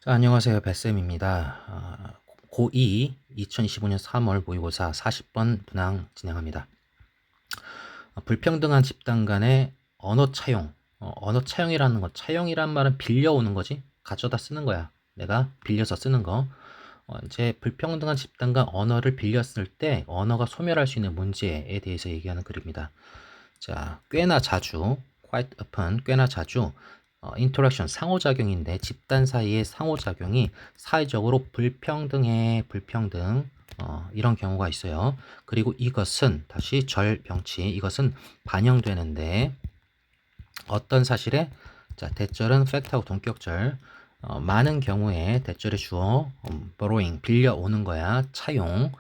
자, 안녕하세요. 뱃쌤입니다. 고2 2025년 3월 모의고사 40번 분항 진행합니다. 불평등한 집단 간의 언어 차용. 언어 차용이라는 거, 차용이란 말은 빌려오는 거지. 가져다 쓰는 거야. 내가 빌려서 쓰는 거. 이제 불평등한 집단 간 언어를 빌렸을 때 언어가 소멸할 수 있는 문제에 대해서 얘기하는 글입니다. 자, 꽤나 자주, quite often, 꽤나 자주 interaction, 상호작용인데 집단 사이의 상호작용이 사회적으로 불평등해, 불평등 이런 경우가 있어요. 그리고 이것은 다시 절병치, 이것은 반영되는데 어떤 사실에 자, 대절은 팩트하고 동격절 많은 경우에 대절의 주어 borrowing, 빌려오는 거야. 차용,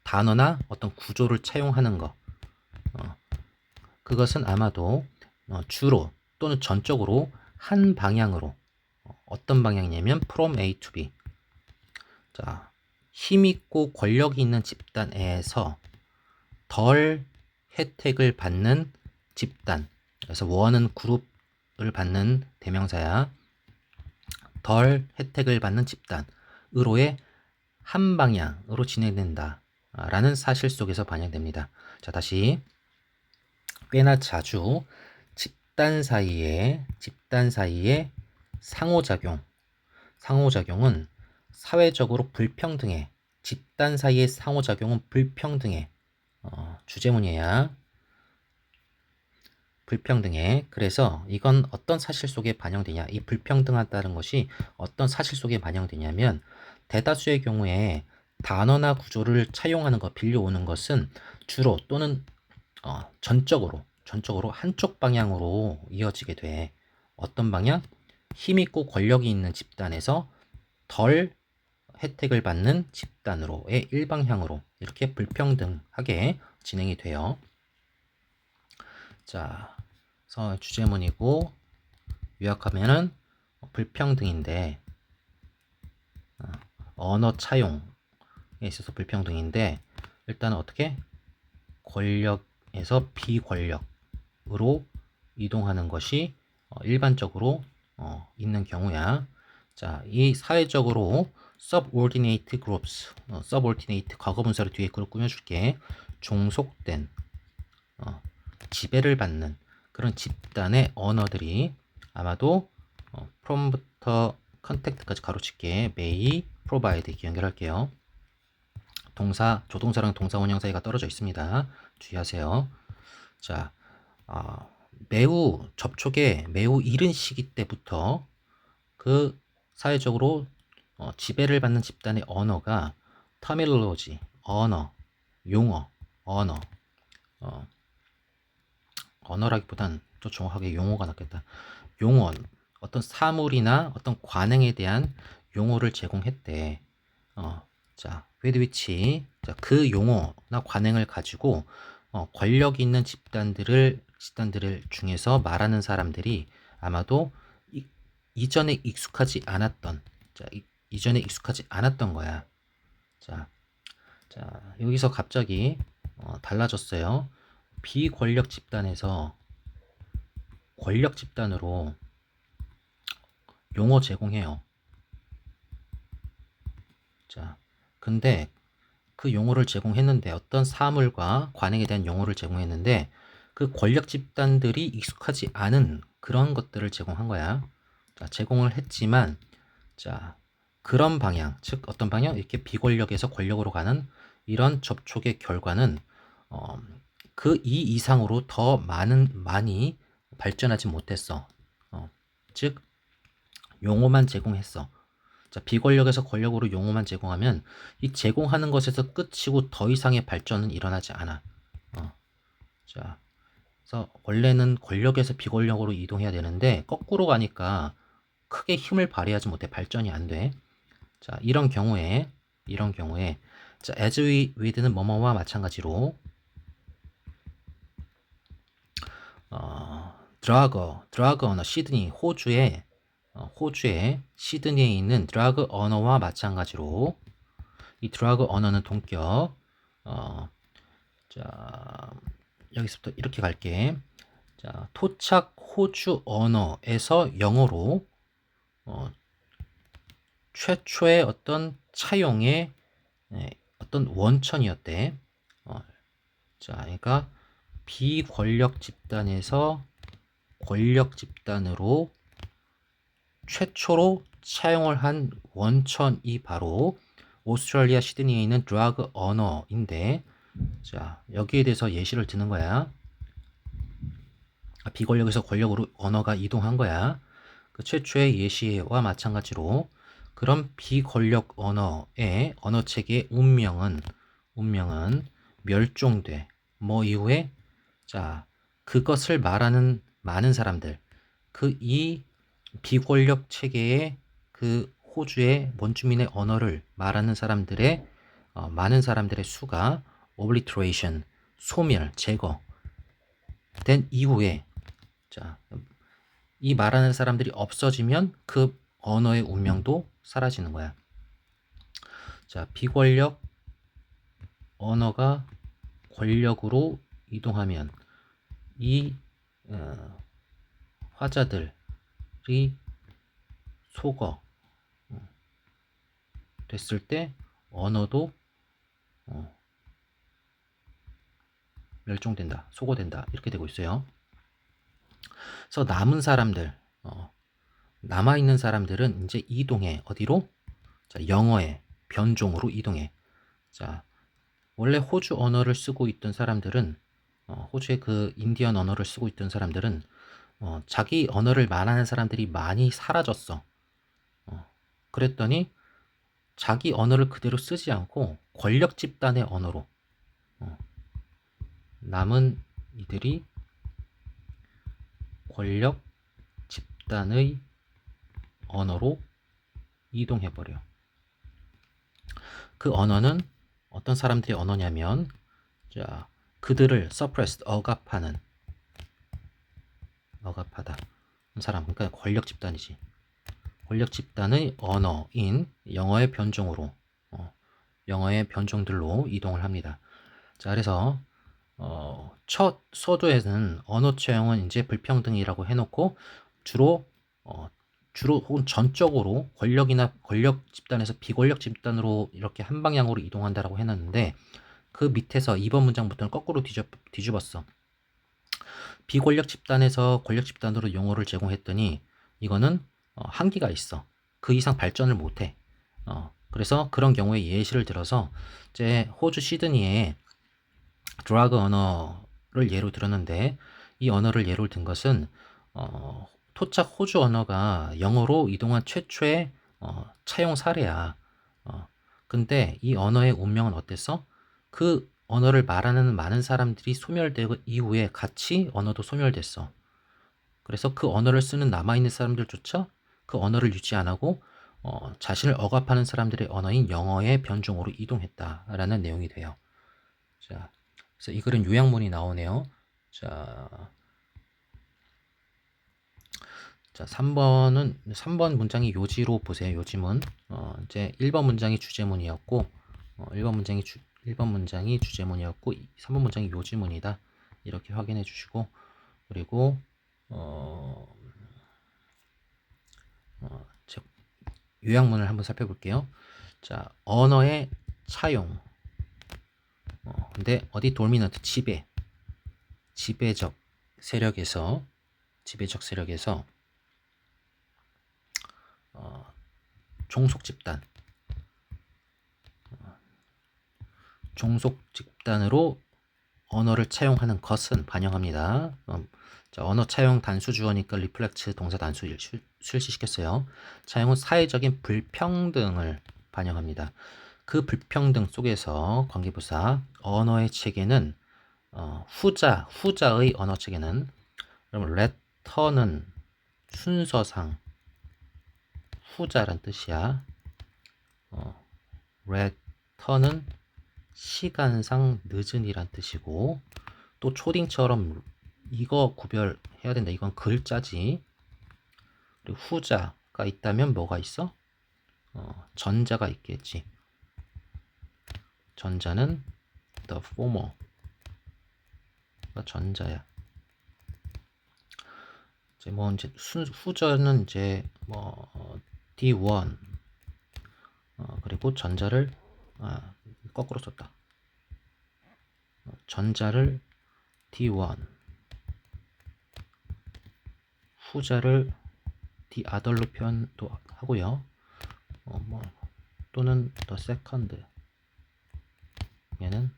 단어나 어떤 구조를 차용하는 거. 그것은 아마도 주로 또는 전적으로 한 방향으로 어떤 방향이냐면 from A to B. 자, 힘있고 권력이 있는 집단에서 덜 혜택을 받는 집단. 그래서 원은 그룹을 받는 대명사야. 덜 혜택을 받는 집단으로의 한 방향으로 진행된다. 라는 사실 속에서 반영됩니다. 자, 다시 꽤나 자주 집단 사이에 상호작용은 사회적으로 불평등해. 집단 사이의 상호작용은 불평등해. 주제문이야. 불평등해. 그래서 이건 어떤 사실 속에 반영되냐? 이 불평등하다는 것이 어떤 사실 속에 반영되냐면 대다수의 경우에 단어나 구조를 차용하는 거, 빌려오는 것은 주로 또는 전적으로 한쪽 방향으로 이어지게 돼. 어떤 방향? 힘있고 권력이 있는 집단에서 덜 혜택을 받는 집단으로의 일방향으로 이렇게 불평등하게 진행이 돼요. 자, 그래서 주제문이고 요약하면은 불평등인데 언어 차용에 있어서 불평등인데 일단은 어떻게 권력에서 비권력으로 이동하는 것이 일반적으로 있는 경우야. 자, 이 사회적으로 subordinate groups, subordinate 과거분사를 뒤에 그룹 꾸며줄게. 종속된 지배를 받는 그런 집단의 언어들이 아마도 from부터 contact까지 가로칠게 may provide 이렇게 연결할게요. 동사, 조동사랑 동사 원형 사이가 떨어져 있습니다. 주의하세요. 자, 매우 접촉에 매우 이른 시기 때부터 그 사회적으로 지배를 받는 집단의 언어가 terminology, 언어, 용어, 언어, 언어라기보단 또 정확하게 용어가 낫겠다. 용어, 어떤 사물이나 어떤 관행에 대한 용어를 제공했대. 자, with which, 자, 그 용어나 관행을 가지고 권력 있는 집단들을 중에서 말하는 사람들이 아마도 이전에 익숙하지 않았던, 자, 이전에 익숙하지 않았던 거야. 자, 여기서 갑자기 달라졌어요. 비권력 집단에서 권력 집단으로 용어 제공해요. 자, 근데 그 용어를 제공했는데 어떤 사물과 관행에 대한 용어를 제공했는데 그 권력 집단들이 익숙하지 않은 그런 것들을 제공한 거야. 자, 제공을 했지만 자, 그런 방향, 즉 어떤 방향? 이렇게 비권력에서 권력으로 가는 이런 접촉의 결과는 그 이 이상으로 더 많이 발전하지 못했어. 즉 용어만 제공했어. 자, 비권력에서 권력으로 용어만 제공하면 이 제공하는 것에서 끝이고 더 이상의 발전은 일어나지 않아. 자, 그래서 원래는 권력에서 비권력으로 이동해야 되는데 거꾸로 가니까 크게 힘을 발휘하지 못해 발전이 안 돼. 자, 이런 경우에 자, as we with는 뭐뭐와 마찬가지로 드라그 언어 시드니 호주의 시드니에 있는 드라그 언어와 마찬가지로 이 드라그 언어는 동격 자 여기서부터 이렇게 갈게. 자, 토착 호주 언어에서 영어로 최초의 어떤 차용의 어떤 원천이었대. 자, 그러니까 비권력 집단에서 권력 집단으로 최초로 차용을 한 원천이 바로 오스트레일리아 시드니에 있는 드라그 언어인데, 자, 여기에 대해서 예시를 드는 거야. 비권력에서 권력으로 언어가 이동한 거야. 그 최초의 예시와 마찬가지로 그런 비권력 언어의 언어 체계의 운명은 멸종돼. 뭐 이후에 자, 그것을 말하는 많은 사람들, 그 이 비권력 체계의 그 호주의 원주민의 언어를 말하는 사람들의 많은 사람들의 수가 obliteration, 소멸, 제거된 이후에, 자, 이 말하는 사람들이 없어지면 그 언어의 운명도 사라지는 거야. 자, 비권력 언어가 권력으로 이동하면 이 화자들이 소거 됐을 때 언어도 멸종된다, 소거된다, 이렇게 되고 있어요. 그래서 남은 사람들, 남아있는 사람들은 이제 이동해. 어디로? 자, 영어의 변종으로 이동해. 자, 원래 호주 언어를 쓰고 있던 사람들은, 호주의 그 인디언 언어를 쓰고 있던 사람들은, 자기 언어를 말하는 사람들이 많이 사라졌어. 그랬더니 자기 언어를 그대로 쓰지 않고 권력 집단의 언어로 남은 이들이 권력 집단의 언어로 이동해버려. 그 언어는 어떤 사람들의 언어냐면, 자, 그들을 suppressed, 억압하다 사람, 그러니까 권력 집단이지. 권력 집단의 언어인 영어의 변종으로, 영어의 변종들로 이동을 합니다. 자, 그래서 첫 서두에는 언어 채용은 이제 불평등이라고 해놓고 주로 혹은 전적으로 권력이나 권력 집단에서 비권력 집단으로 이렇게 한 방향으로 이동한다라고 해놨는데, 그 밑에서 2번 문장부터는 거꾸로 뒤집었어. 비권력 집단에서 권력 집단으로 용어를 제공했더니 이거는 한계가 있어. 그 이상 발전을 못해. 그래서 그런 경우에 예시를 들어서 이제 호주 시드니에 드라그 언어를 예로 들었는데, 이 언어를 예로 든 것은 토착 호주 언어가 영어로 이동한 최초의 차용 사례야. 근데 이 언어의 운명은 어땠어? 그 언어를 말하는 많은 사람들이 소멸되고 이후에 같이 언어도 소멸됐어. 그래서 그 언어를 쓰는 남아있는 사람들조차 그 언어를 유지 안 하고 자신을 억압하는 사람들의 언어인 영어의 변종으로 이동했다라는 내용이 돼요. 자, 그래서 이 글은 요약문이 나오네요. 자, 3번 문장이 요지로 보세요. 요지문. 이제 1번 문장이 주제문이었고, 1번 문장이 주제문이었고, 3번 문장이 요지문이다. 이렇게 확인해 주시고, 그리고, 요약문을 한번 살펴볼게요. 자, 언어의 차용. 근데 어디 도미넌트 지배적 세력에서 종속 집단으로 언어를 차용하는 것은 반영합니다. 자, 언어 차용 단수 주어니까 리플렉트 동사 단수 실시시켰어요. 차용은 사회적인 불평등을 반영합니다. 그 불평등 속에서 관계부사 언어의 체계는 후자의 언어 체계는, 그럼 레터는 순서상 후자란 뜻이야. 레터는 시간상 늦은이란 뜻이고, 또 초딩처럼 이거 구별해야 된다. 이건 글자지. 그리고 후자가 있다면 뭐가 있어? 전자가 있겠지. 전자는 the former가 전자야. 이제 후자는 이제 D1 그리고 전자를 거꾸로 썼다. 전자를 D1, 후자를 the other로 표현도 하고요. 또는 the second, 얘는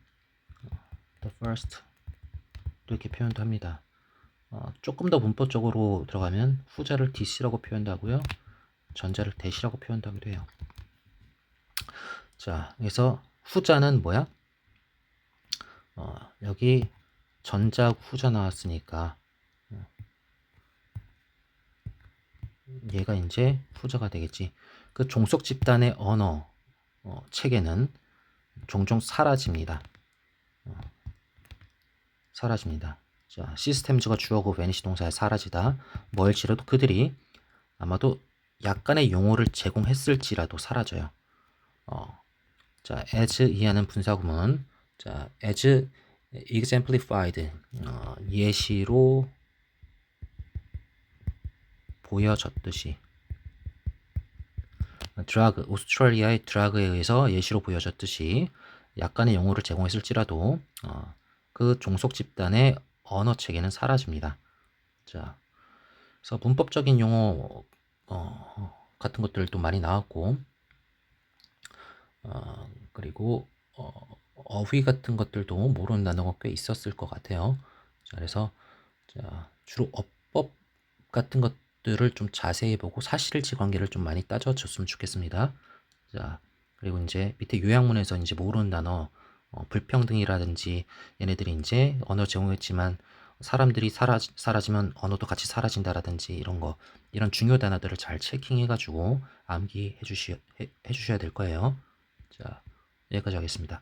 the first 이렇게 표현도 합니다. 조금 더 문법적으로 들어가면 후자를 this라고 표현도 하고요. 전자를 that이라고 표현도 하기도 해요. 자, 그래서 후자는 뭐야? 여기 전자 후자 나왔으니까 얘가 이제 후자가 되겠지. 그 종속 집단의 언어 체계는 종종 사라집니다. 사라집니다. 자, 시스템즈가 주어고 베니시 동사에 사라지다. 뭐일지라도 그들이 아마도 약간의 용어를 제공했을지라도 사라져요. 자, as 이하는 분사구문. 자, as exemplified, 예시로 보여졌듯이. 드라그, 오스트레일리아의 드라그에 의해서 예시로 보여졌듯이 약간의 용어를 제공했을지라도 그 종속 집단의 언어 체계는 사라집니다. 자, 그래서 문법적인 용어 같은 것들도 많이 나왔고, 그리고 어휘 같은 것들도 모르는 단어가 꽤 있었을 것 같아요. 자, 그래서 주로 어법 같은 것들을 좀 자세히 보고 사실일치 관계를 좀 많이 따져줬으면 좋겠습니다. 자, 그리고 이제 밑에 요약문에서 이제 모르는 단어, 불평등이라든지 얘네들이 이제 언어 제공했지만 사람들이 사라지면 언어도 같이 사라진다라든지 이런 거, 이런 중요 단어들을 잘 체킹해가지고 암기해 주셔야 될 거예요. 자, 여기까지 하겠습니다.